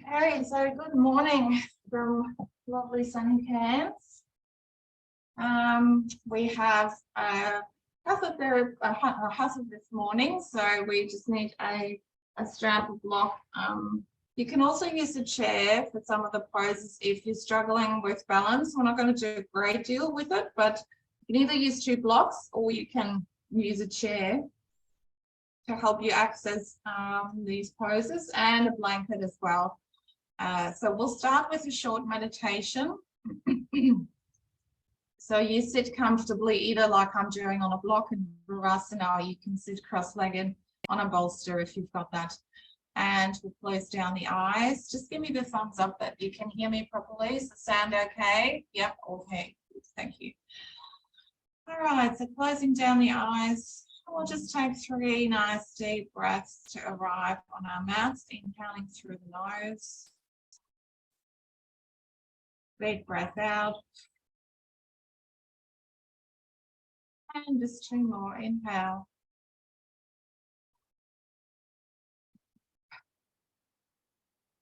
Okay, so good morning from lovely sunny Cairns. We have a Hatha this morning, so we just need a strap of block. You can also use a chair for some of the poses if you're struggling with balance. We're not going to do a great deal with it, but you can either use 2 blocks or you can use a chair to help you access these poses, and a blanket as well. So we'll start with a short meditation. So you sit comfortably, either like I'm doing on a block in Virasana, or you can sit cross-legged on a bolster if you've got that. And we'll close down the eyes. Just give me the thumbs up that you can hear me properly. Does it sound okay? Yep, okay. Thank you. All right, so closing down the eyes. We'll just take 3 nice deep breaths to arrive on our mats, inhaling through the nose. Big breath out. And just 2 more. Inhale.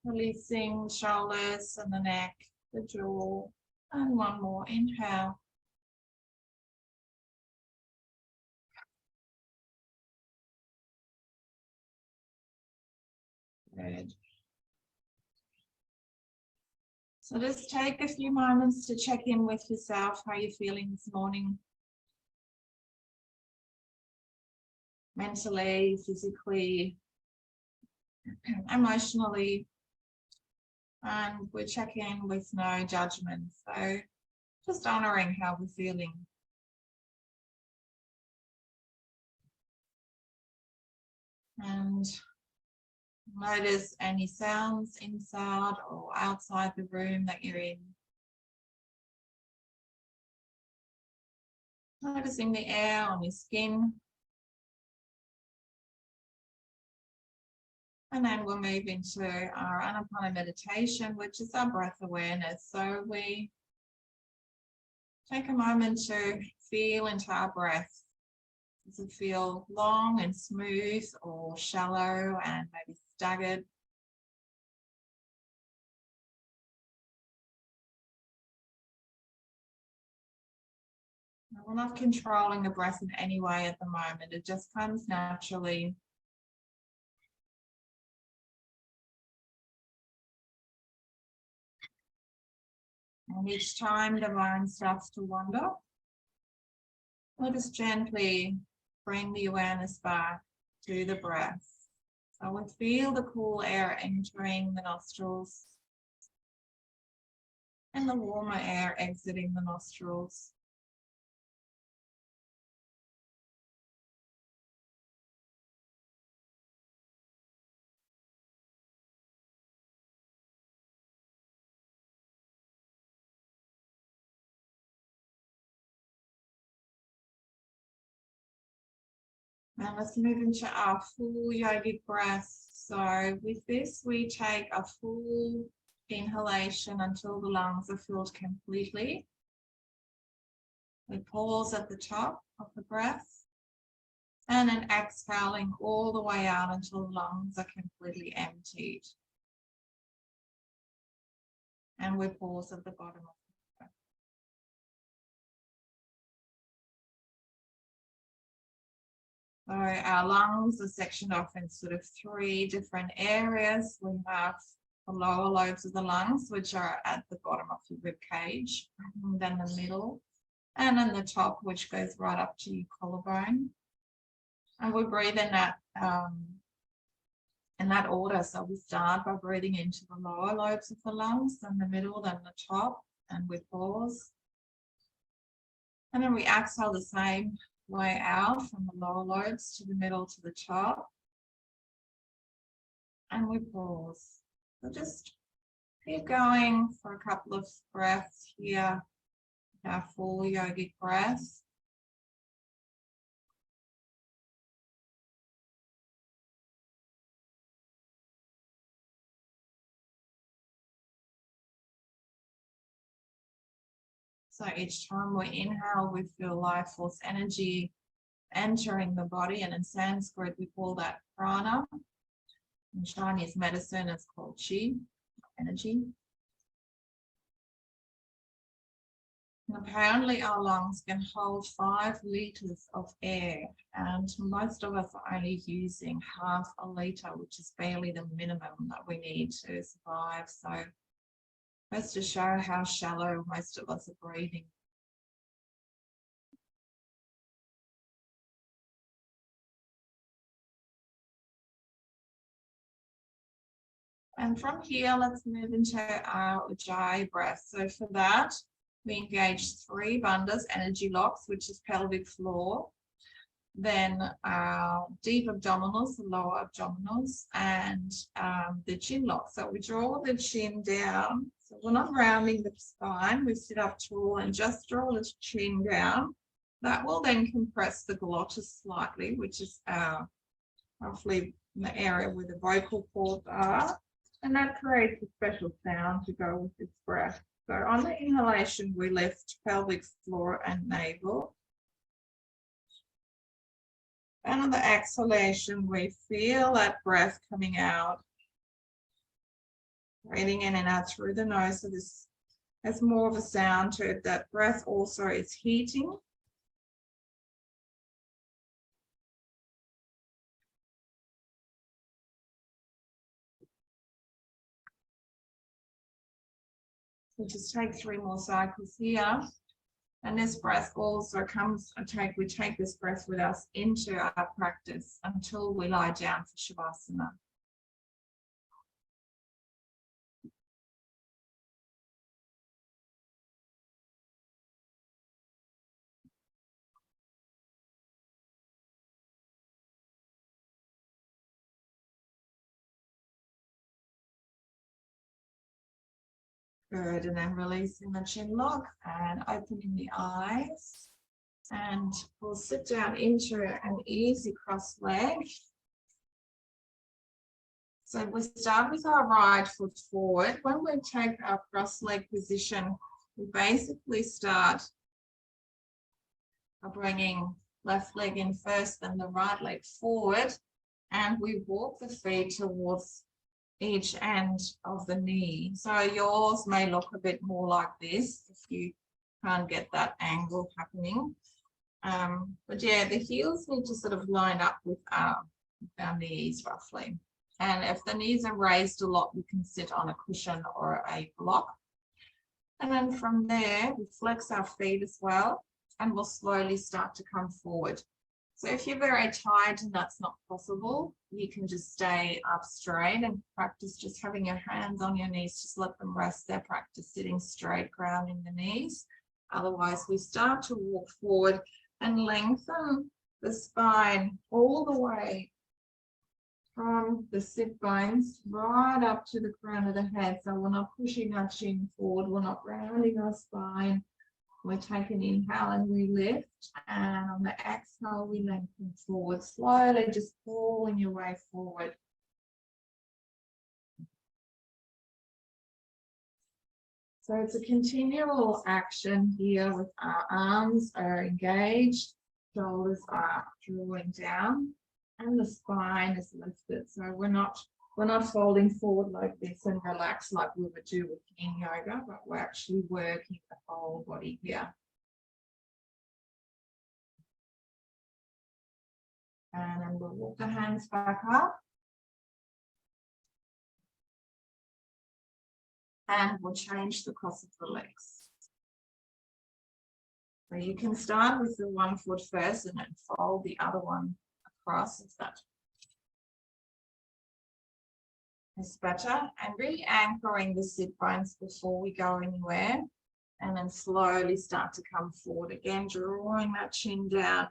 Releasing the shoulders and the neck, the jaw. And 1 more. Inhale. Good. So just take a few moments to check in with yourself, how you're feeling this morning. Mentally, physically, emotionally. And we're checking with no judgment. So just honoring how we're feeling. And notice any sounds inside or outside the room that you're in. Noticing the air on your skin. And then we'll move into our Anapana meditation, which is our breath awareness. So we take a moment to feel into our breath. Does it feel long and smooth, or shallow and maybe staggered? We're not controlling the breath in any way at the moment. It just comes naturally. And each time the mind starts to wander, we'll just gently bring the awareness back to the breath. So we'll feel the cool air entering the nostrils and the warmer air exiting the nostrils. Now let's move into our full yogic breath. So with this, we take a full inhalation until the lungs are filled completely. We pause at the top of the breath, and then exhaling all the way out until the lungs are completely emptied. And we pause at the bottom of the breath. So our lungs are sectioned off in sort of 3 different areas. We have the lower lobes of the lungs, which are at the bottom of your rib cage, and then the middle, and then the top, which goes right up to your collarbone. And we breathe in that order. So we start by breathing into the lower lobes of the lungs, then the middle, then the top, and we pause. And then we exhale the same way out from the lower lobes to the middle to the top, and we pause. So just keep going for a couple of breaths here, our full yogic breath. So each time we inhale, we feel life force energy entering the body, and in Sanskrit we call that prana. In Chinese medicine it's called qi. energy. And apparently our lungs can hold 5 liters of air, and most of us are only using half a liter, which is barely the minimum that we need to survive. So just to show how shallow most of us are breathing. And from here, let's move into our Ujjayi breath. So for that, we engage 3 bandhas, energy locks, which is pelvic floor. Then our deep abdominals, the lower abdominals, and the chin lock. So we draw the chin down. So we're not rounding the spine. We sit up tall and just draw the chin down. That will then compress the glottis slightly, which is roughly in the area where the vocal cords are. And that creates a special sound to go with this breath. So on the inhalation, we lift pelvic floor and navel. And on the exhalation, we feel that breath coming out. Breathing in and out through the nose. So this has more of a sound to it. That breath also is heating. We'll just take 3 more cycles here. And this breath also comes, we take this breath with us into our practice until we lie down for Shavasana. Good, and then releasing the chin lock and opening the eyes. And we'll sit down into an easy cross leg. So we start with our right foot forward. When we take our cross leg position, we basically start by bringing left leg in first, then the right leg forward, and we walk the feet towards each end of the knee. So yours may look a bit more like this if you can't get that angle happening. But yeah, the heels need to sort of line up with our knees roughly. And if the knees are raised a lot, we can sit on a cushion or a block. And then from there, we flex our feet as well, and we'll slowly start to come forward. So if you're very tired and that's not possible, you can just stay up straight and practice just having your hands on your knees. Just let them rest there. Practice sitting straight, grounding the knees. Otherwise, we start to walk forward and lengthen the spine all the way from the sit bones right up to the crown of the head. So we're not pushing our chin forward. We're not rounding our spine. We take an inhale and we lift, and on the exhale, we lengthen forward, slowly just pulling your way forward. So it's a continual action here with our arms are engaged, shoulders are drawing down, and the spine is lifted. So we're not folding forward like this and relax like we would do with yin yoga, but we're actually working the whole body here. And then we'll walk the hands back up. And we'll change the cross of the legs. So you can start with the one foot first and then fold the other one across if that is better. And really anchoring the sit bones before we go anywhere. And then slowly start to come forward again, drawing that chin down.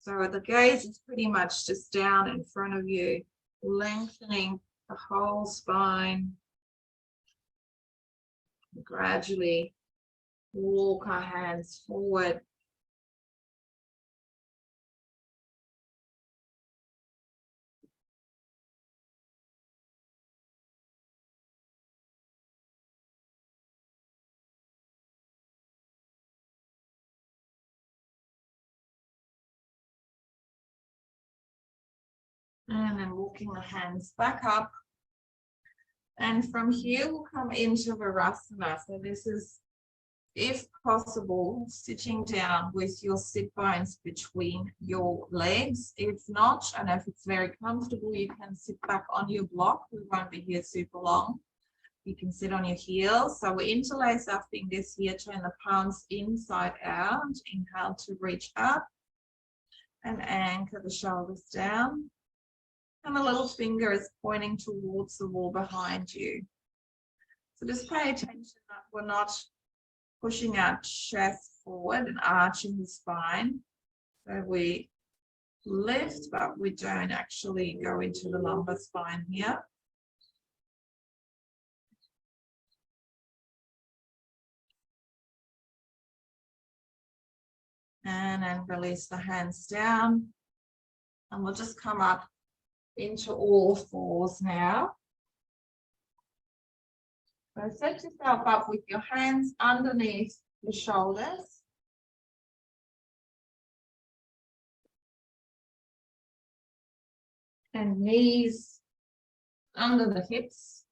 So the gaze is pretty much just down in front of you, lengthening the whole spine. Gradually walk our hands forward. And then walking the hands back up. And from here, we'll come into Virasana. So this is, if possible, sitting down with your sit bones between your legs. If not, and if it's very comfortable, you can sit back on your block. We won't be here super long. You can sit on your heels. So we interlace our fingers here, turn the palms inside out. Inhale to reach up and anchor the shoulders down. And the little finger is pointing towards the wall behind you. So just pay attention that we're not pushing our chest forward and arching the spine. So we lift, but we don't actually go into the lumbar spine here. And then release the hands down. And we'll just come up into all fours now. So set yourself up with your hands underneath your shoulders. And knees under the hips.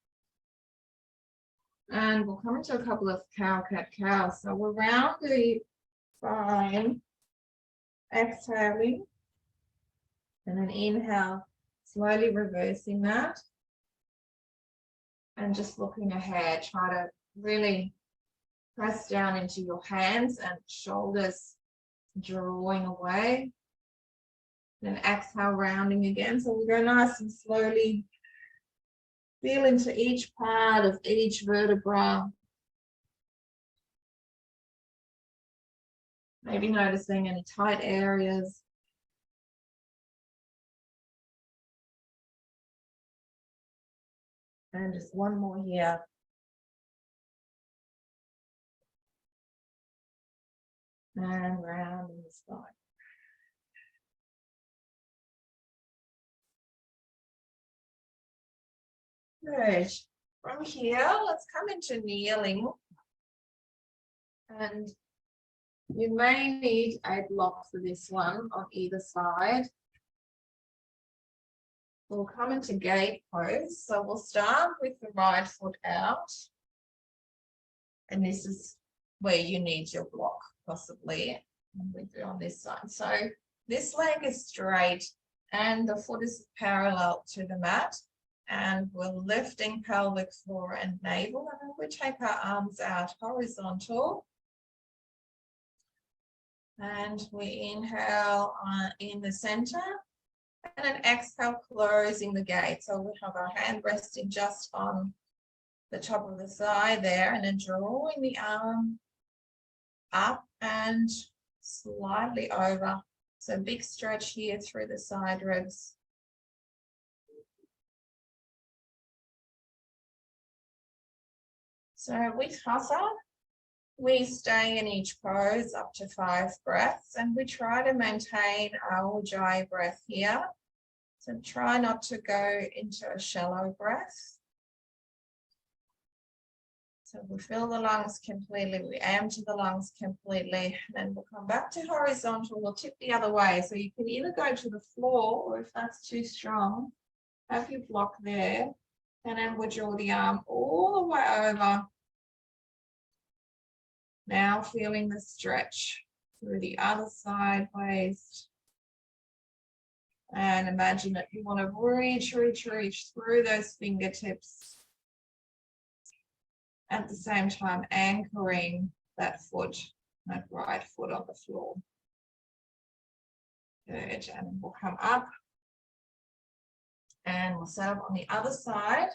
And we'll come into a couple of cow, cat, cow. So we'll round the spine, exhaling, and then inhale, slowly reversing that. And just looking ahead, try to really press down into your hands and shoulders drawing away. Then exhale, rounding again. So we'll go nice and slowly. Feel into each part of each vertebra. Maybe noticing any tight areas. And just one more here. And round in the spine. Good. From here, let's come into kneeling. And you may need a block for this one on either side. We'll come into gate pose. So we'll start with the right foot out. And this is where you need your block, possibly. And we do on this side. So this leg is straight and the foot is parallel to the mat. And we're lifting pelvic floor and navel. And then we take our arms out horizontal. And we inhale in the center. And then exhale, closing the gate. So we have our hand resting just on the top of the thigh there, and then drawing the arm up and slightly over. So big stretch here through the side ribs. So with Hatha, we stay in each pose up to 5 breaths, and we try to maintain our Ujjayi breath here. So try not to go into a shallow breath. So we fill the lungs completely, we empty the lungs completely, and then we'll come back to horizontal. We'll tip the other way. So you can either go to the floor, or if that's too strong, have your block there. And then we'll draw the arm all the way over. Now feeling the stretch through the other side waist. And imagine that you want to reach through those fingertips. At the same time, anchoring that foot, that right foot on the floor. Good, and we'll come up. And we'll set up on the other side.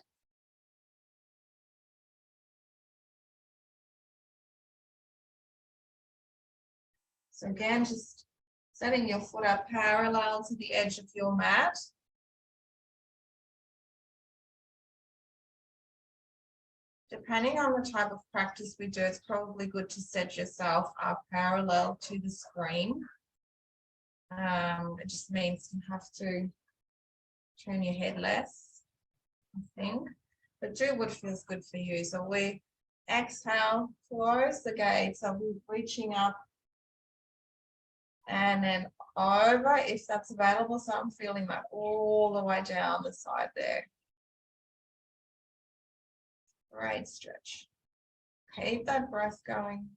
So again, just setting your foot up parallel to the edge of your mat. Depending on the type of practice we do, it's probably good to set yourself up parallel to the screen. It just means you have to turn your head less, I think. But do what feels good for you. So we exhale, close the gate. So we're reaching up and then over if that's available. So I'm feeling that all the way down the side there. Great stretch. Keep that breath going.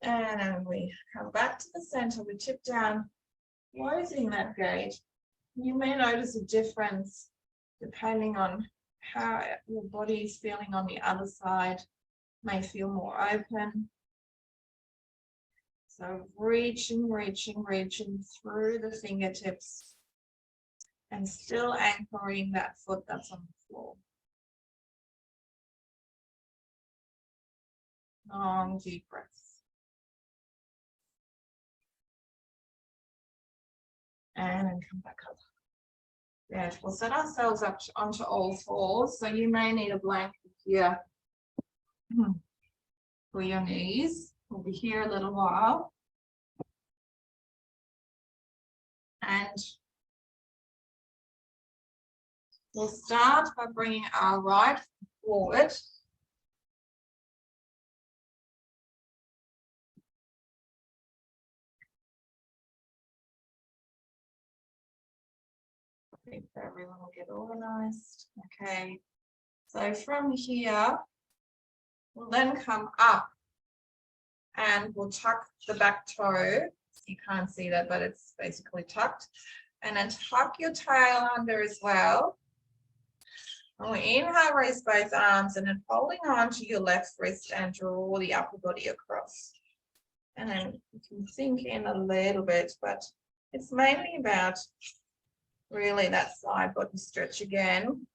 And then we come back to the center, we tip down, closing that gate. You may notice a difference depending on how your body is feeling on the other side. May feel more open. So reaching through the fingertips and still anchoring that foot that's on the floor. Long, deep breaths. And then come back up. Good. We'll set ourselves up onto all fours. So you may need a blanket here for your knees. We'll be here a little while. And we'll start by bringing our right foot forward. I think everyone will get organized. Okay. So from here, we'll then come up and we'll tuck the back toe. You can't see that, but it's basically tucked. And then tuck your tail under as well. And we inhale, raise both arms, and then holding on to your left wrist and draw the upper body across. And then you can sink in a little bit, but it's mainly about really that side body stretch again.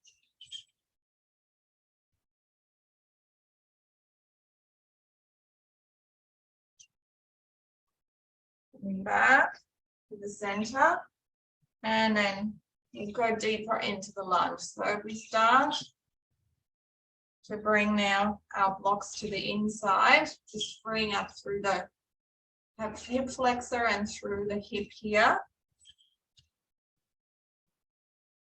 Coming back to the center, and then we'll go deeper into the lunge. So we start to bring now our blocks to the inside, just bring up through the hip flexor and through the hip here.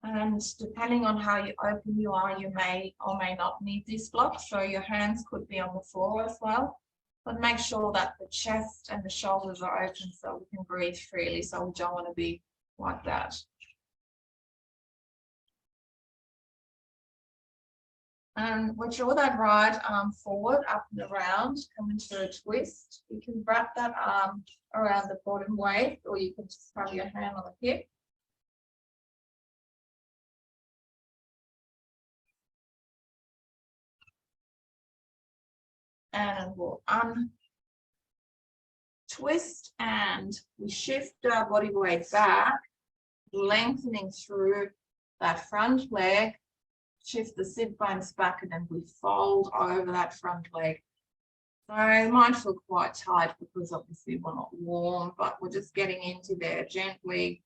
And depending on how open you are, you may or may not need these blocks. So your hands could be on the floor as well. But make sure that the chest and the shoulders are open so we can breathe freely. So we don't want to be like that. And we'll draw that right arm forward, up and around, come into a twist. You can wrap that arm around the bottom waist, or you can just have your hand on the hip. And we'll untwist and we shift our body weight back, lengthening through that front leg, shift the sit bones back, and then we fold over that front leg. So it might feel quite tight because obviously we're not warm, but we're just getting into there gently.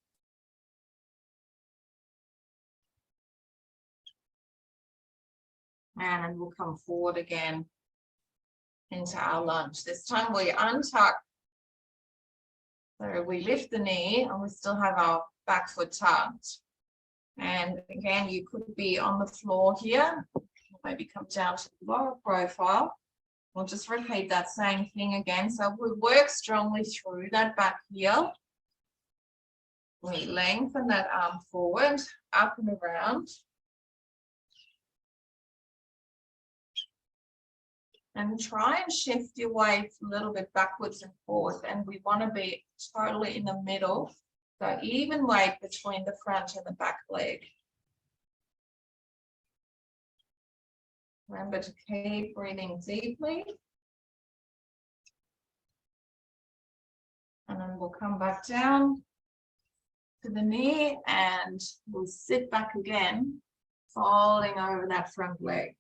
And we'll come forward again into our lunge. This time we untuck. So we lift the knee and we still have our back foot tucked. And again, you could be on the floor here, maybe come down to the lower profile. We'll just repeat that same thing again. So we work strongly through that back heel. We lengthen that arm forward, up and around. And try and shift your weight a little bit backwards and forth. And we want to be totally in the middle. So even weight between the front and the back leg. Remember to keep breathing deeply. And then we'll come back down to the knee and we'll sit back again, folding over that front leg.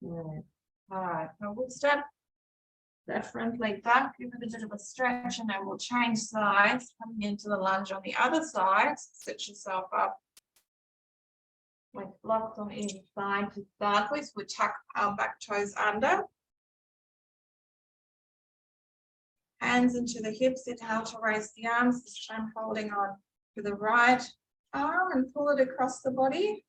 All right, so we'll step that front leg back, give it a bit of a stretch, and then we'll change sides, coming into the lunge on the other side. Sit yourself up with blocks on either side to start with. We tuck our back toes under. Hands into the hips, inhale to raise the arms, this time holding on to the right arm and pull it across the body.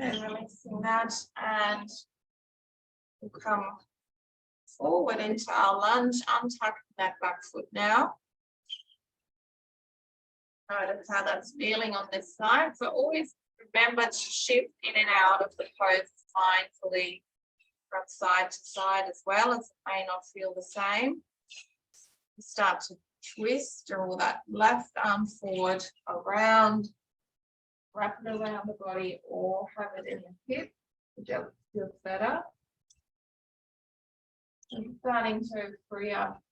And releasing that, and we'll come forward into our lunge, untucking that back foot now. Notice how that's feeling on this side. So always remember to shift in and out of the pose mindfully from side to side as well, as it may not feel the same. Start to twist or that left arm forward around, wrap it around the body, or have it in the hip, whichever feels better. And starting to free up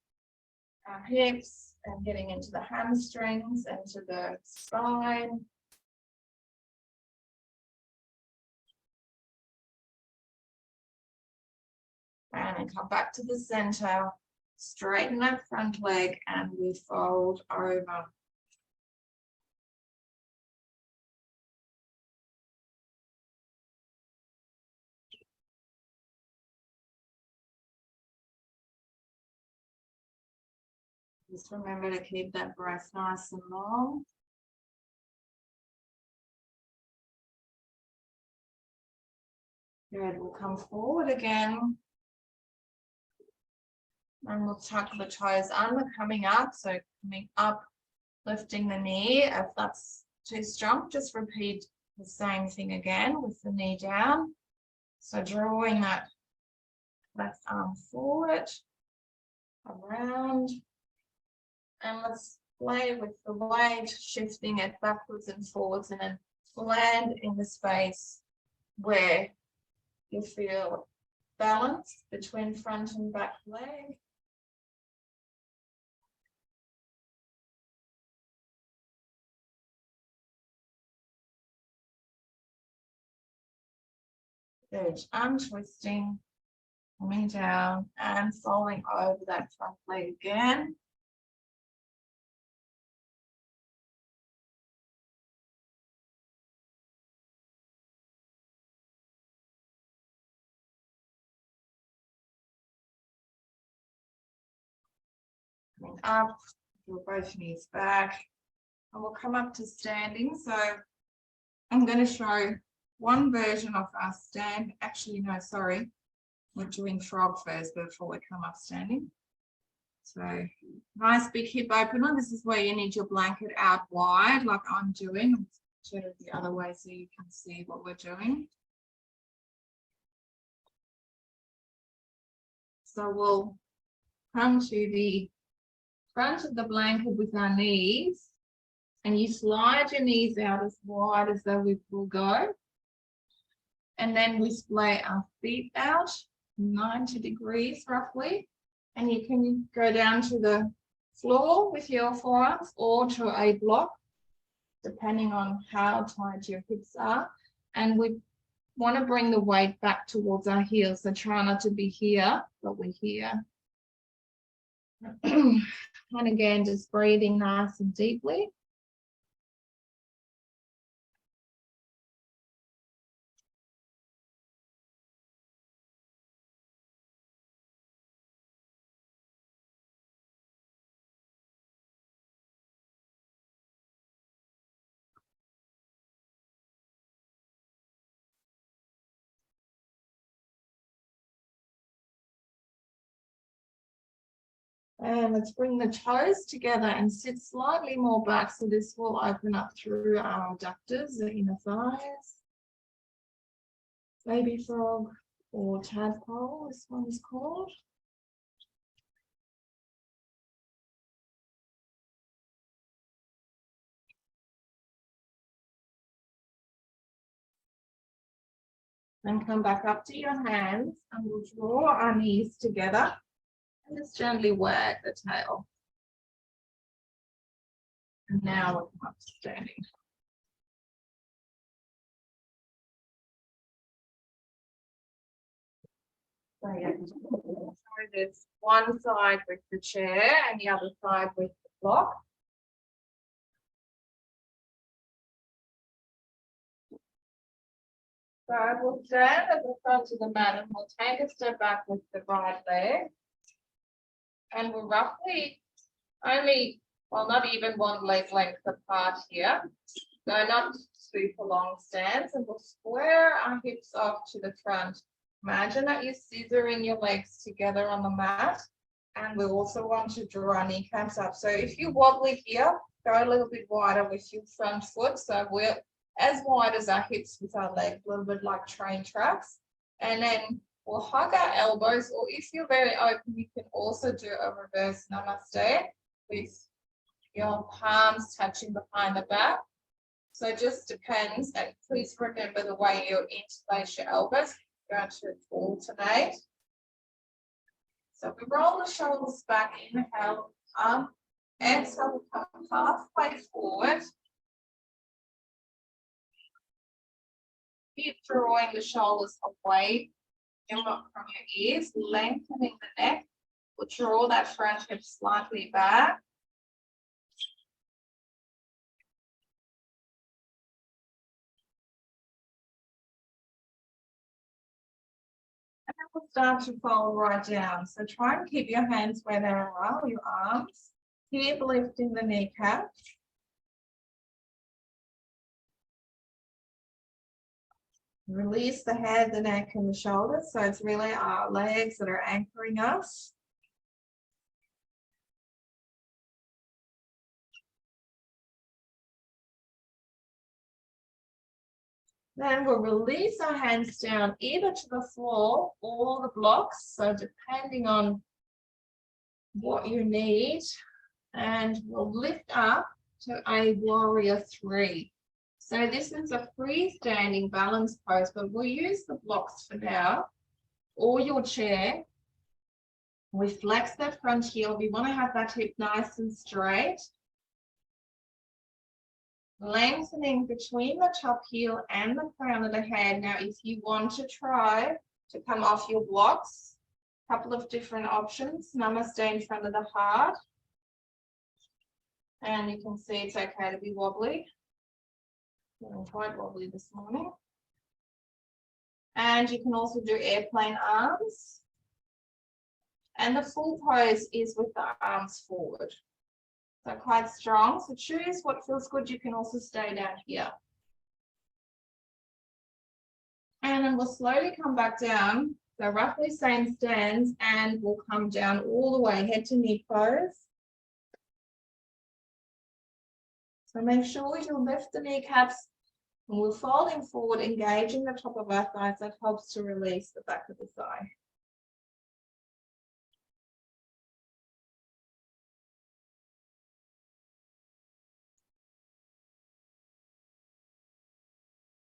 our hips and getting into the hamstrings, into the spine. And then come back to the center, straighten that front leg, and we fold over. Just remember to keep that breath nice and long. Good, we'll come forward again. And we'll tuck the toes under, coming up. So coming up, lifting the knee. If that's too strong, just repeat the same thing again with the knee down. So drawing that left arm forward, around. And let's play with the weight, shifting it backwards and forwards, and then land in the space where you feel balance between front and back leg. Good, untwisting, coming down and folding over that front leg again. Coming up, draw both knees back, and we'll come up to standing. So I'm going to show one version of our stand. Actually, no, sorry. We're doing frog first before we come up standing. So nice big hip opener. This is where you need your blanket out wide, like I'm doing. I'll turn it the other way so you can see what we're doing. So we'll come to the front of the blanket with our knees, and you slide your knees out as wide as though we will go. And then we splay our feet out 90 degrees roughly. And you can go down to the floor with your forearms or to a block, depending on how tight your hips are. And we want to bring the weight back towards our heels. So try not to be here, but we're here. And again, just breathing nice and deeply. And let's bring the toes together and sit slightly more back. So this will open up through our adductors, the inner thighs. Baby frog or tadpole, this one's called. Then come back up to your hands and we'll draw our knees together and just gently wag the tail. And now we'll come up to standing. So yeah, so there's one side with the chair and the other side with the block. So we'll stand at the front of the mat and we'll take a step back with the right leg. And we're roughly only, well, not even one leg length apart here. So not super long stance, and we'll square our hips off to the front. Imagine that you're scissoring your legs together on the mat, and we also want to draw our kneecaps up. So if you wobbly here, go a little bit wider with your front foot. So we're as wide as our hips with our legs, a little bit like train tracks. And then we'll hug our elbows, or if you're very open, you can also do a reverse namaste with your palms touching behind the back. So it just depends, and please remember the way you interlace your elbows. You're going to alternate. So we roll the shoulders back, inhale up, exhale, come halfway forward. Keep drawing the shoulders away from your ears, lengthening the neck. We'll draw that front hip slightly back. And then we'll start to fold right down. So try and keep your hands where they are, your arms. Keep lifting the kneecap. Release the head, the neck, and the shoulders. So it's really our legs that are anchoring us. Then we'll release our hands down either to the floor or the blocks. So depending on what you need. And we'll lift up to a warrior three. So this is a freestanding balance pose, but we'll use the blocks for now, or your chair. We flex that front heel. We want to have that hip nice and straight. Lengthening between the top heel and the crown of the head. Now, if you want to try to come off your blocks, a couple of different options. Namaste in front of the heart. And you can see it's okay to be wobbly. Feeling quite wobbly this morning. And you can also do airplane arms. And the full pose is with the arms forward. So quite strong. So choose what feels good. You can also stay down here. And then we'll slowly come back down. So roughly same stance, and we'll come down all the way, head to knee pose. So make sure you lift the kneecaps, and we're folding forward, engaging the top of our thighs. That helps to release the back of the thigh.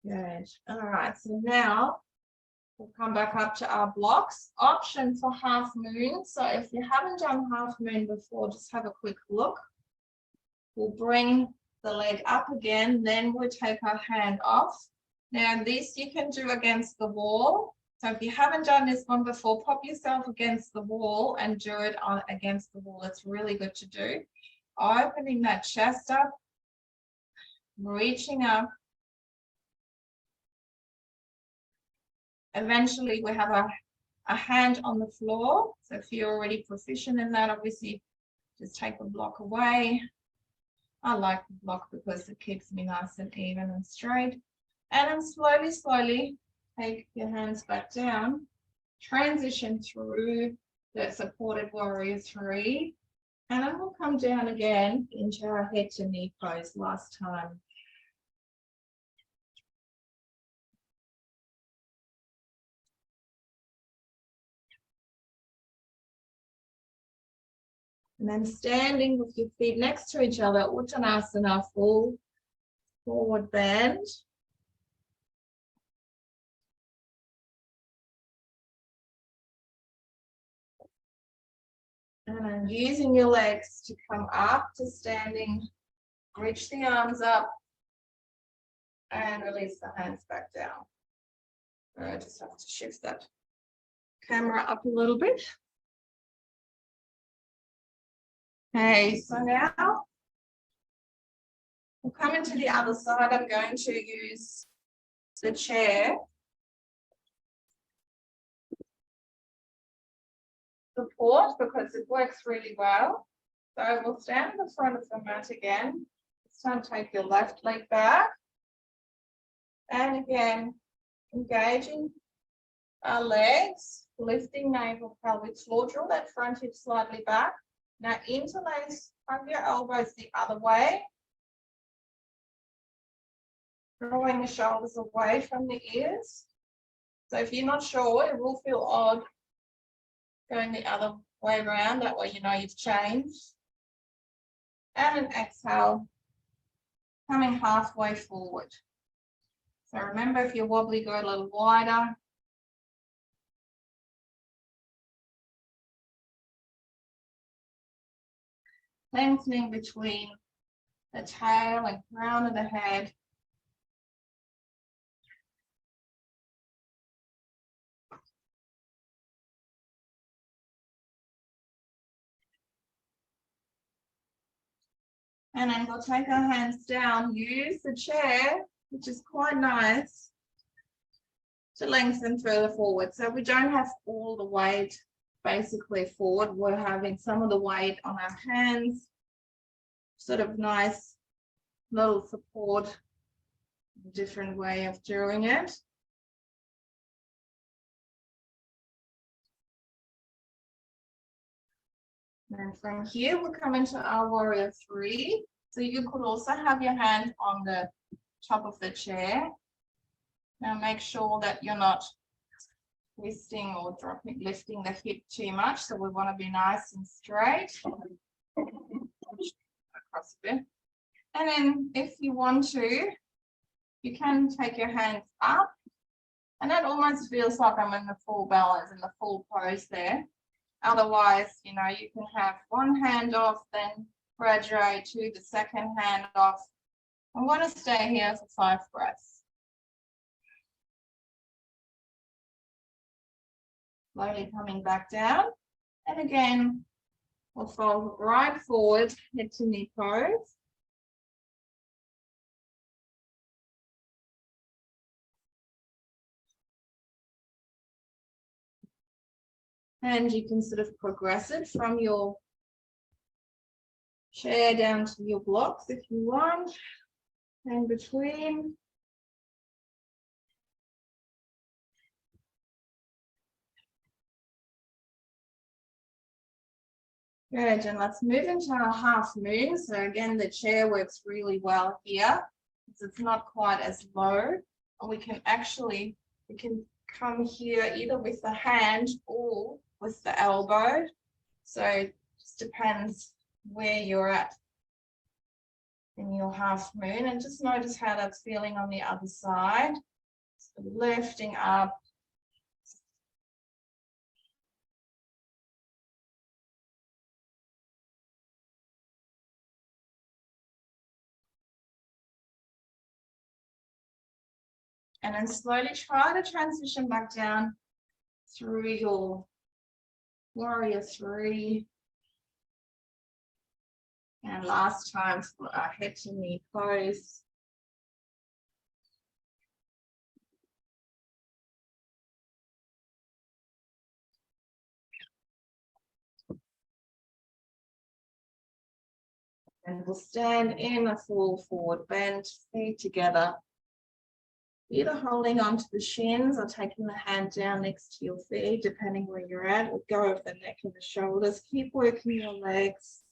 Good. All right, so now we'll come back up to our blocks. Option for half moon. So if you haven't done half moon before, just have a quick look. We'll bring the leg up again, then we'll take our hand off. Now this you can do against the wall. So if you haven't done this one before, pop yourself against the wall and do it on against the wall. It's really good to do. Opening that chest up, reaching up. Eventually we have a hand on the floor. So if you're already proficient in that, obviously just take the block away. I like the block because it keeps me nice and even and straight. And then slowly, slowly take your hands back down. Transition through the supported warrior three. And then we'll come down again into our head to knee pose last time. And then standing with your feet next to each other, Uttanasana, full forward bend. And then using your legs to come up to standing, reach the arms up and release the hands back down. I just have to shift that camera up a little bit. Okay, so now we'll come into the other side. I'm going to use the chair support because it works really well. So we'll stand in the front of the mat again. This time take your left leg back. And again, engaging our legs, lifting navel, pelvic floor, draw that front hip slightly back. Now interlace, hug your elbows the other way. Drawing the shoulders away from the ears. So if you're not sure, it will feel odd going the other way around. That way you know you've changed. And an exhale, coming halfway forward. So remember, if you're wobbly, go a little wider. Lengthening between the tail and crown of the head. And then we'll take our hands down, use the chair, which is quite nice, to lengthen further forward. So we don't have all the weight basically forward. We're having some of the weight on our hands, sort of nice little support, different way of doing it. And from here, we'll come into our warrior three. So you could also have your hand on the top of the chair. Now make sure that you're not twisting or dropping, lifting the hip too much. So we want to be nice and straight. Across a bit. And then if you want to, you can take your hands up. And that almost feels like I'm in the full balance, in the full pose there. Otherwise, you know, you can have one hand off, then graduate to the second hand off. I want to stay here for 5 breaths. Slowly coming back down. And again, we'll fold right forward, head to knee pose. And you can sort of progress it from your chair down to your blocks if you want, and between. Good, and let's move into our half moon. So again, the chair works really well here, because it's not quite as low. And we can come here either with the hand or with the elbow. So it just depends where you're at in your half moon, and just notice how that's feeling on the other side. So lifting up. And then slowly try to transition back down through your warrior three. And last time for our head to knee pose. And we'll stand in a full forward bend, feet together. Either holding onto the shins or taking the hand down next to your feet, depending where you're at. We'll go over the neck and the shoulders. Keep working your legs.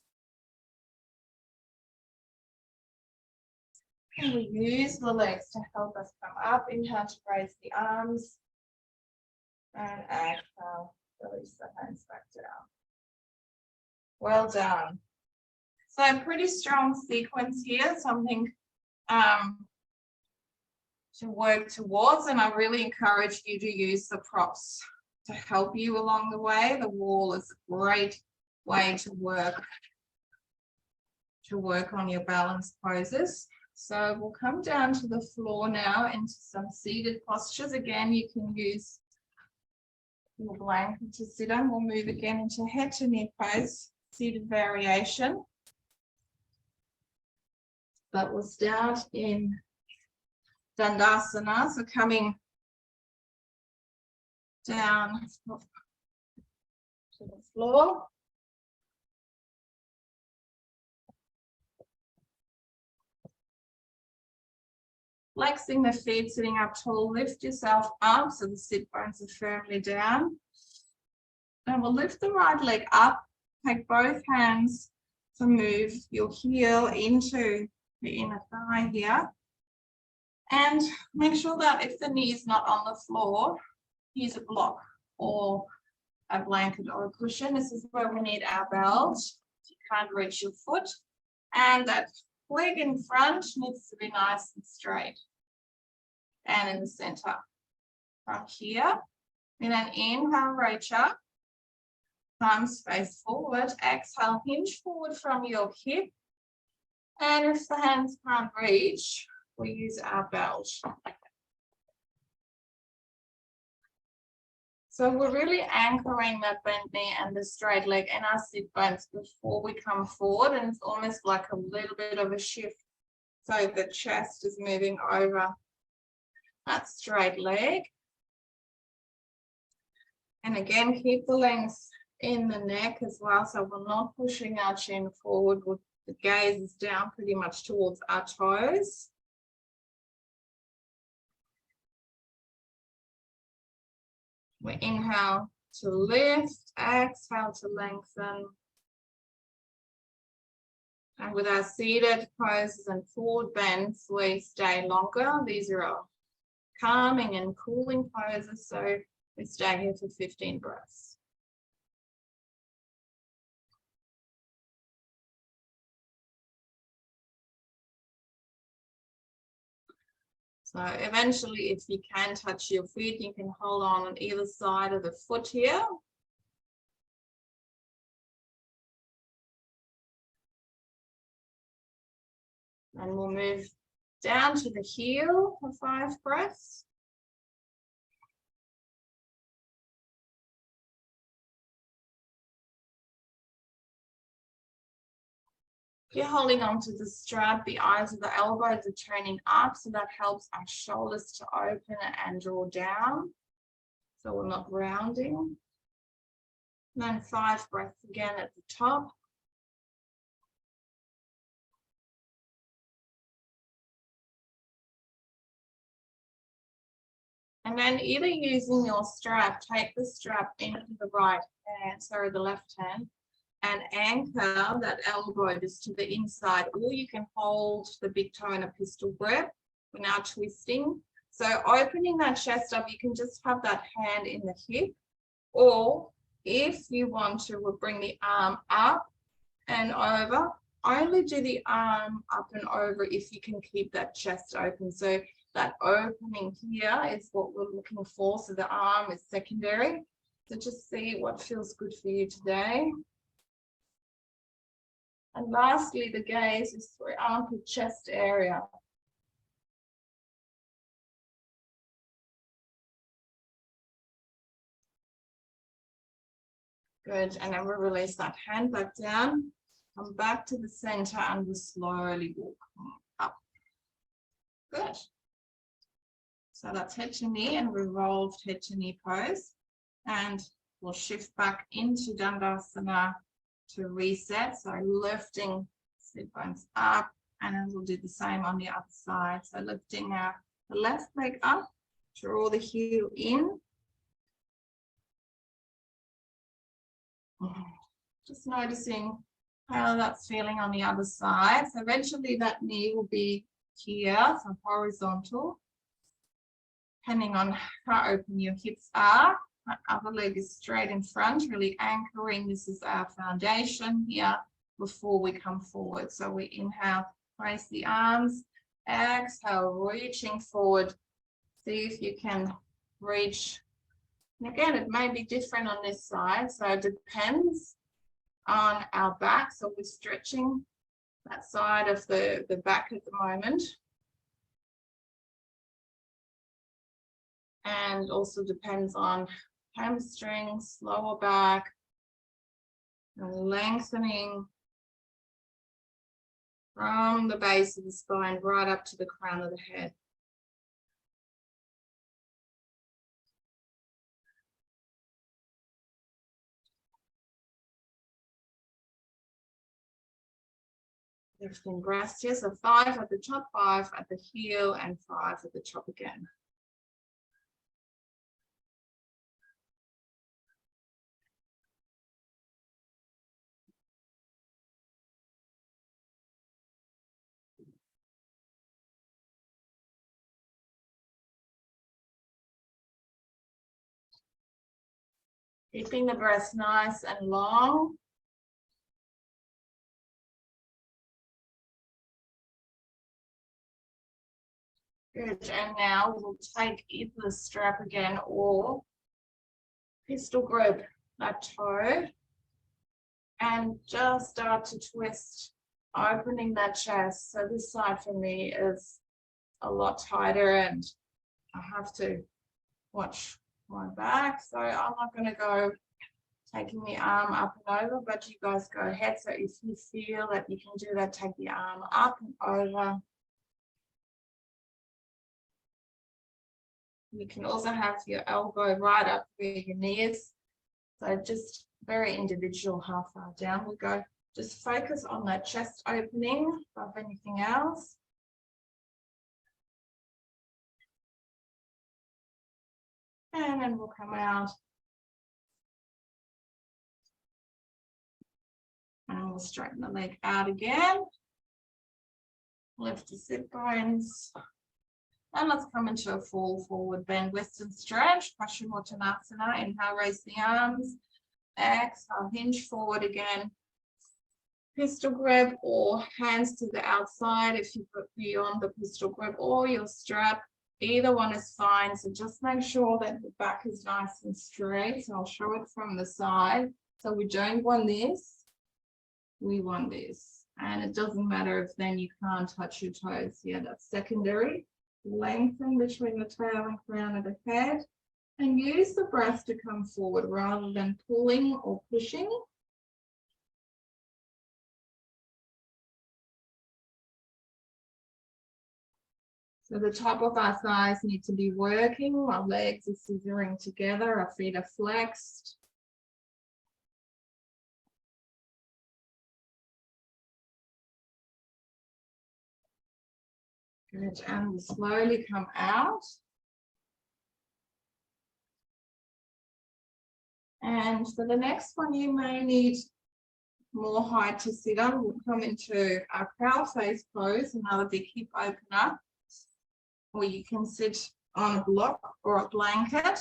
And we use the legs to help us come up. Inhale to raise the arms. And exhale, release the hands back down. Well done. So a pretty strong sequence here, something to work towards, and I really encourage you to use the props to help you along the way. The wall is a great way to work on your balance poses. So we'll come down to the floor now into some seated postures. Again, you can use your blanket to sit on. We'll move again into head to knee pose, seated variation. But we'll start in Dandasana, so coming down to the floor. Flexing the feet, sitting up tall, lift yourself up so the sit bones are firmly down. And we'll lift the right leg up, take both hands to move your heel into the inner thigh here. And make sure that if the knee is not on the floor, use a block or a blanket or a cushion. This is where we need our belt. You can't reach your foot. And that leg in front needs to be nice and straight. And in the center. From here, and then inhale, reach up. Thumbs face forward. Exhale, hinge forward from your hip. And if the hands can't reach, we use our belt. So we're really anchoring that bent knee and the straight leg and our sit bones before we come forward, and it's almost like a little bit of a shift. So the chest is moving over that straight leg. And again, keep the length in the neck as well, so we're not pushing our chin forward. The gaze is down pretty much towards our toes. We inhale to lift, exhale to lengthen. And with our seated poses and forward bends, we stay longer. These are our calming and cooling poses, so we stay here for 15 breaths. So eventually, if you can touch your feet, you can hold on either side of the foot here. And we'll move down to the heel for 5 breaths. If you're holding onto the strap, the eyes of the elbows are turning up, so that helps our shoulders to open and draw down. So we're not rounding. And then 5 breaths again at the top. And then either using your strap, take the strap into the right hand, sorry, the left hand, and anchor that elbow just to the inside, or you can hold the big toe in a pistol grip. We're now twisting. So opening that chest up, you can just have that hand in the hip, or if you want to, we'll bring the arm up and over. Only do the arm up and over if you can keep that chest open. So that opening here is what we're looking for. So the arm is secondary. So just see what feels good for you today. And lastly, the gaze is through armpit chest area. Good, and then we'll release that hand back down, come back to the center, and we'll slowly walk up. Good. So that's head to knee and revolved head to knee pose. And we'll shift back into Dandasana to reset. So lifting sit bones up, and then we'll do the same on the other side. So lifting the left leg up, draw the heel in. Just noticing how that's feeling on the other side. So eventually that knee will be here, so horizontal. Depending on how open your hips are, that other leg is straight in front, really anchoring. This is our foundation here before we come forward. So we inhale, raise the arms, exhale, reaching forward. See if you can reach. And again, it may be different on this side, so it depends on our back. So we're stretching that side of the back at the moment. And also depends on hamstrings, lower back, and lengthening from the base of the spine right up to the crown of the head. Lifting breaths here, so 5 at the top, 5 at the heel, and 5 at the top again. Keeping the breath nice and long. Good, and now we'll take either the strap again or pistol grip that toe and just start to twist, opening that chest. So this side for me is a lot tighter and I have to watch my back. So I'm not going to go taking the arm up and over, but you guys go ahead. So if you feel that you can do that, take the arm up and over. You can also have your elbow right up where your knee is. So just very individual how far down we go. Just focus on that chest opening above anything else. And then we'll come out. And we'll straighten the leg out again. Lift the sit bones. And let's come into a full forward bend western stretch. Paschimottanasana. Inhale, raise the arms. Exhale, hinge forward again. Pistol grip or hands to the outside if you put beyond the pistol grip or your strap. Either one is fine. So just make sure that the back is nice and straight. So I'll show it from the side. So we don't want this. We want this. And it doesn't matter if then you can't touch your toes. Yeah, that's secondary. Lengthen between the tail and crown of the head. And use the breath to come forward rather than pulling or pushing. So the top of our thighs need to be working. Our legs are scissoring together. Our feet are flexed. Good, and we'll slowly come out. And for the next one, you may need more height to sit on. We'll come into our cow face pose, another big hip opener. Or you can sit on a block or a blanket.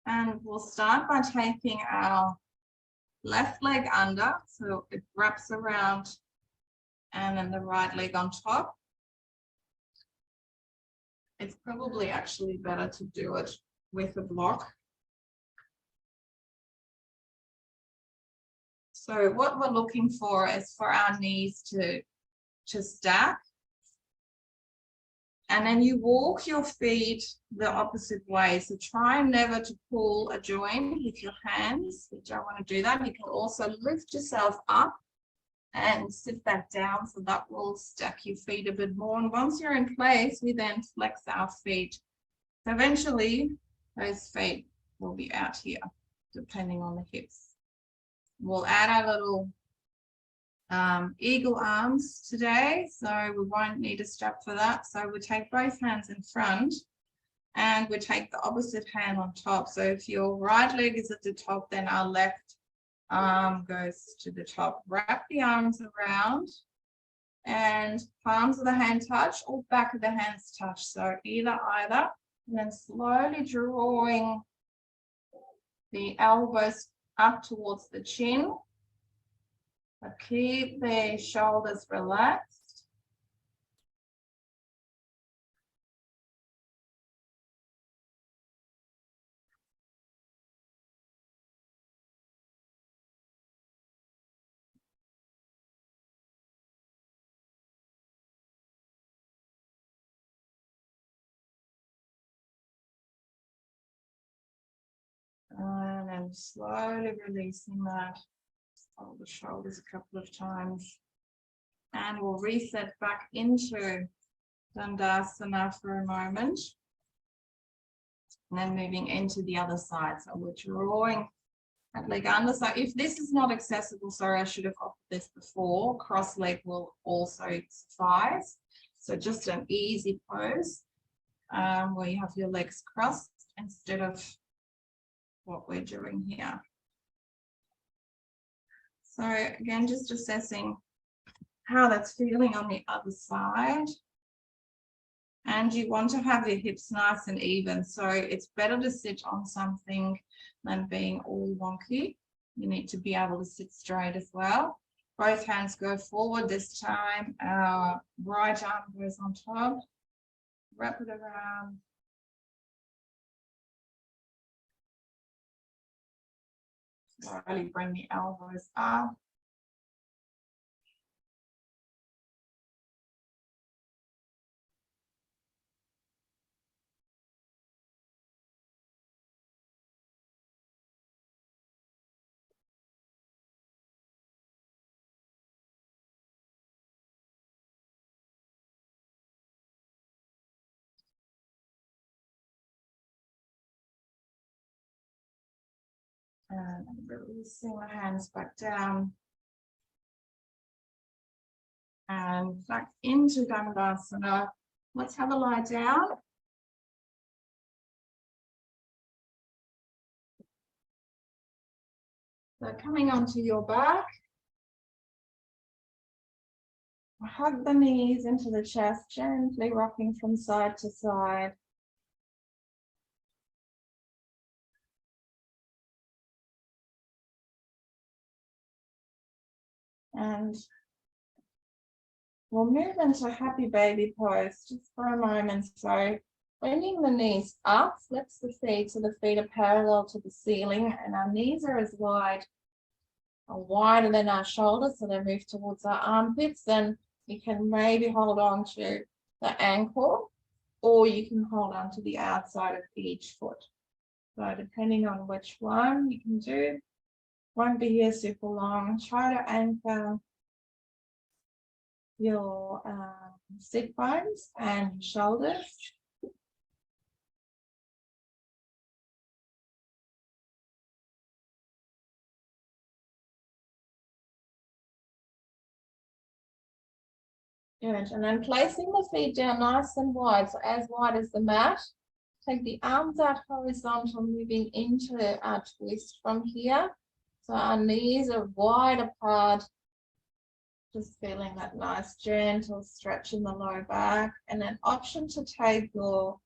And we'll start by taking our left leg under, so it wraps around, and then the right leg on top. It's probably actually better to do it with a block. So what we're looking for is for our knees to stack. And then you walk your feet the opposite way. So try never to pull a joint with your hands. You don't want to do that. You can also lift yourself up and sit back down. So that will stack your feet a bit more. And once you're in place, we then flex our feet. So eventually, those feet will be out here, depending on the hips. We'll add our little eagle arms today, so we won't need a strap for that. So we take both hands in front and we take the opposite hand on top. So if your right leg is at the top, then our left arm goes to the top. Wrap the arms around and palms of the hand touch or back of the hands touch. So either, and then slowly drawing the elbows up towards the chin. But keep the shoulders relaxed. And slowly releasing that. Hold the shoulders a couple of times. And we'll reset back into Dandasana for a moment. And then moving into the other side. So we're drawing that leg under. So if this is not accessible, sorry, I should have offered this before. Cross leg will also suffice. So just an easy pose where you have your legs crossed instead of what we're doing here. So again, just assessing how that's feeling on the other side. And you want to have your hips nice and even. So it's better to sit on something than being all wonky. You need to be able to sit straight as well. Both hands go forward this time. Our right arm goes on top. Wrap it around. Slowly bring the elbows up. And releasing the hands back down. And back into Dandasana. Let's have a lie down. So coming onto your back. Hug the knees into the chest, gently rocking from side to side. And we'll move into happy baby pose just for a moment. So bringing the knees up, flex the feet so the feet are parallel to the ceiling and our knees are as wide or wider than our shoulders, so they move towards our armpits. Then you can maybe hold on to the ankle, or you can hold on to the outside of each foot. So depending on which one you can do, won't be here super long. Try to anchor your sit bones and shoulders. Good. And then placing the feet down nice and wide, so as wide as the mat. Take the arms out horizontal, moving into our twist from here. So our knees are wide apart. Just feeling that nice gentle stretch in the low back. And an option to take your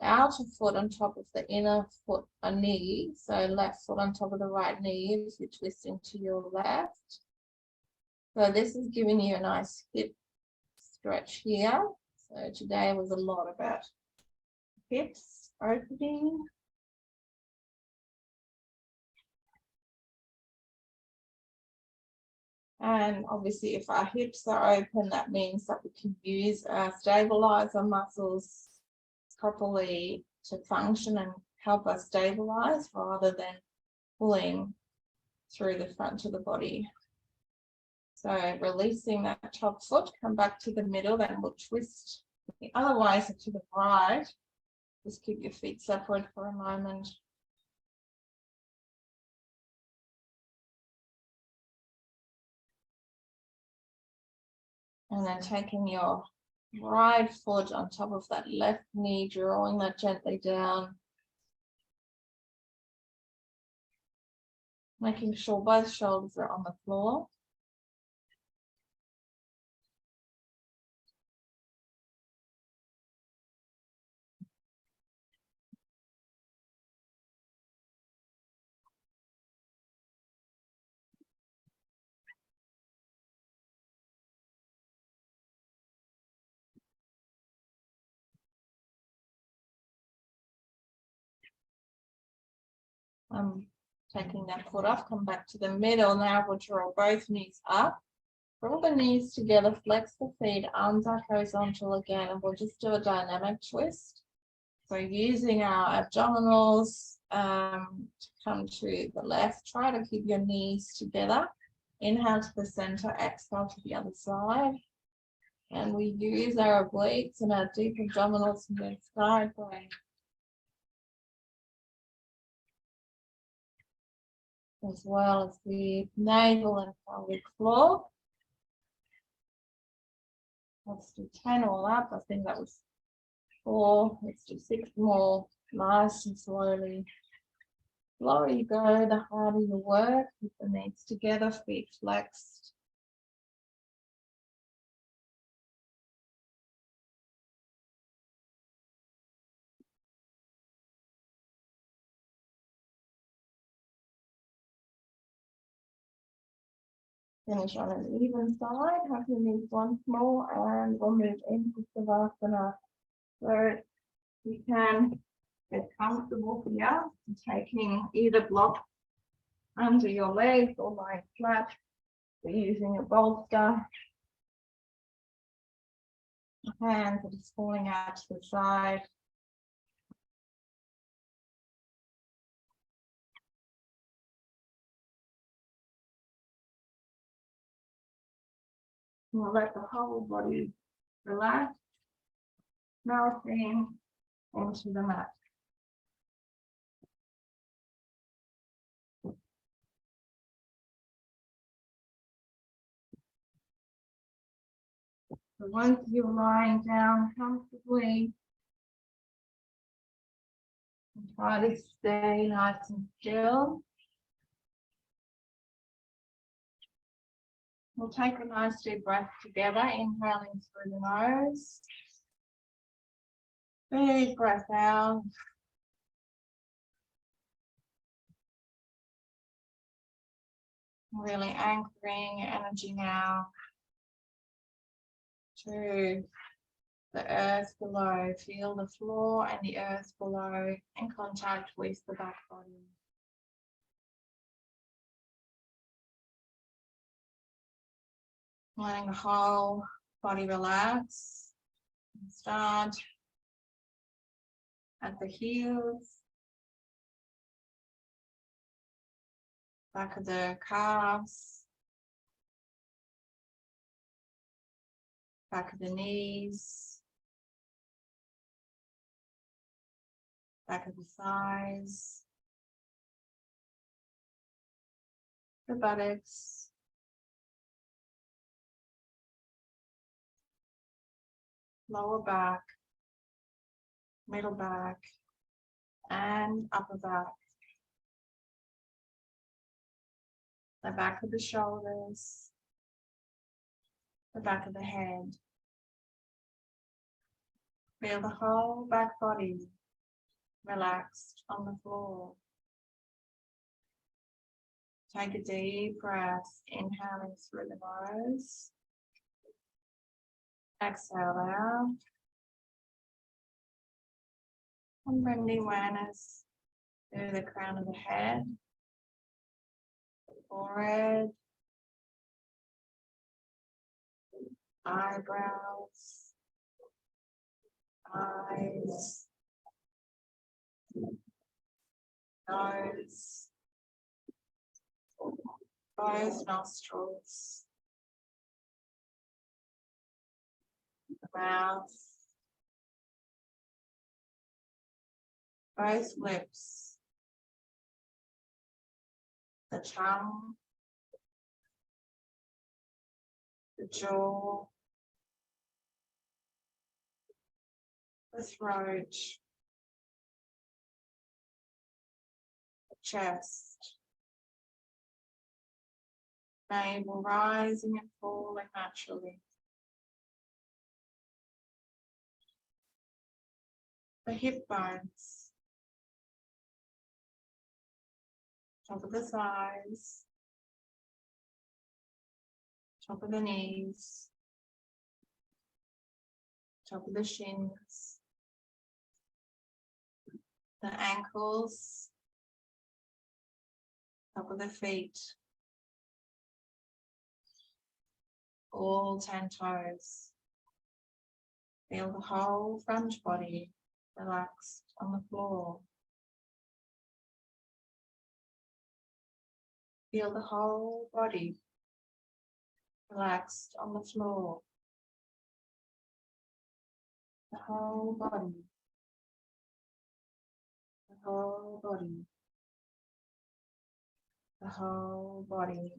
outer foot on top of the inner foot or knee. So left foot on top of the right knee as you twist into your left. So this is giving you a nice hip stretch here. So today was a lot about hips opening. And obviously if our hips are open, that means that we can use our stabilizer muscles properly to function and help us stabilize rather than pulling through the front of the body. So releasing that top foot, come back to the middle, then we'll twist the other way, so to the right. Just keep your feet separate for a moment. And then taking your right foot on top of that left knee, drawing that gently down. Making sure both shoulders are on the floor. Taking that foot off, come back to the middle. Now we'll draw both knees up. Draw the knees together, flex the feet, arms are horizontal again, and we'll just do a dynamic twist. So using our abdominals, come to the left. Try to keep your knees together. Inhale to the center, exhale to the other side. And we use our obliques and our deep abdominals to move sideways, as well as the navel and pelvic floor. Let's do 10 all up. I think that was 4. Let's do 6 more. Nice and slowly. The lower you go, the harder you work. Keep the knees together, feet flexed. Finish on an even side. Have your knees once more, and we'll move into Savasana. So you can get comfortable here, taking either block under your legs or lying flat. We're using a bolster. Hands are just falling out to the side. We'll let the whole body relax, melting into the mat. So once you're lying down comfortably, try to stay nice and still. We'll take a nice deep breath together, inhaling through the nose. Big breath out. Really anchoring energy now to the earth below. Feel the floor and the earth below in contact with the back body. Letting the whole body relax. Start at the heels, back of the calves, back of the knees, back of the thighs, the buttocks, lower back, middle back, and upper back. The back of the shoulders, the back of the head. Feel the whole back body relaxed on the floor. Take a deep breath, inhaling through the nose. Exhale out. And bring the awareness to the crown of the head, forehead, eyebrows, eyes, nose, both nostrils, the mouth, both lips, the tongue, the jaw, the throat, the chest, navel rising and falling naturally. The hip bones, top of the thighs, top of the knees, top of the shins, the ankles, top of the feet, all 10 toes. Feel the whole front body relaxed on the floor. Feel the whole body relaxed on the floor. The whole body. The whole body. The whole body.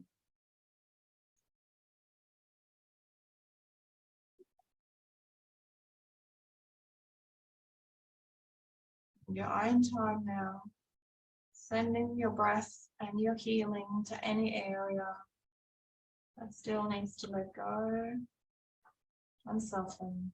Your own time now, sending your breath and your healing to any area that still needs to let go and soften.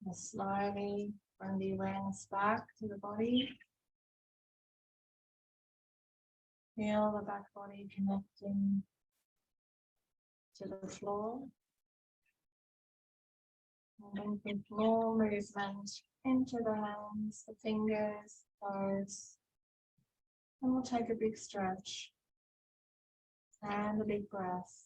And slowly bring the awareness back to the body. Feel the back body connecting to the floor. And then more movement into the hands, the fingers, toes. And we'll take a big stretch and a big breath.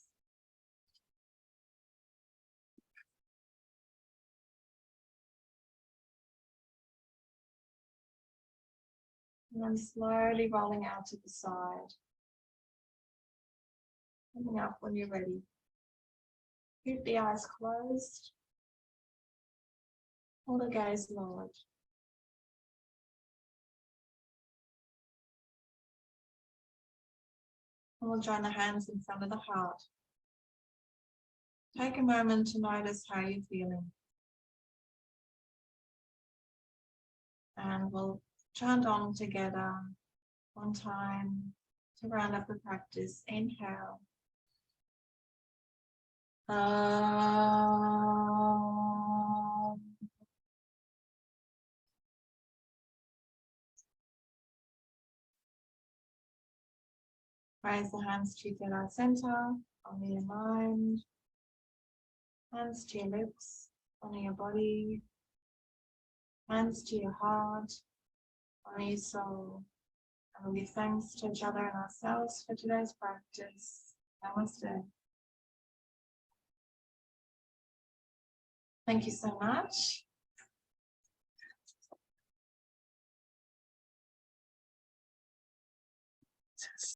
And then slowly rolling out to the side. Coming up when you're ready. Keep the eyes closed. Or the gaze lowered. And we'll join the hands in front of the heart. Take a moment to notice how you're feeling. And we'll chant on together one time to round up the practice. Inhale. Raise the hands to your heart center, on your mind. Hands to your lips, on your body. Hands to your heart, on your soul. And we give thanks to each other and ourselves for today's practice. Namaste. Thank you so much.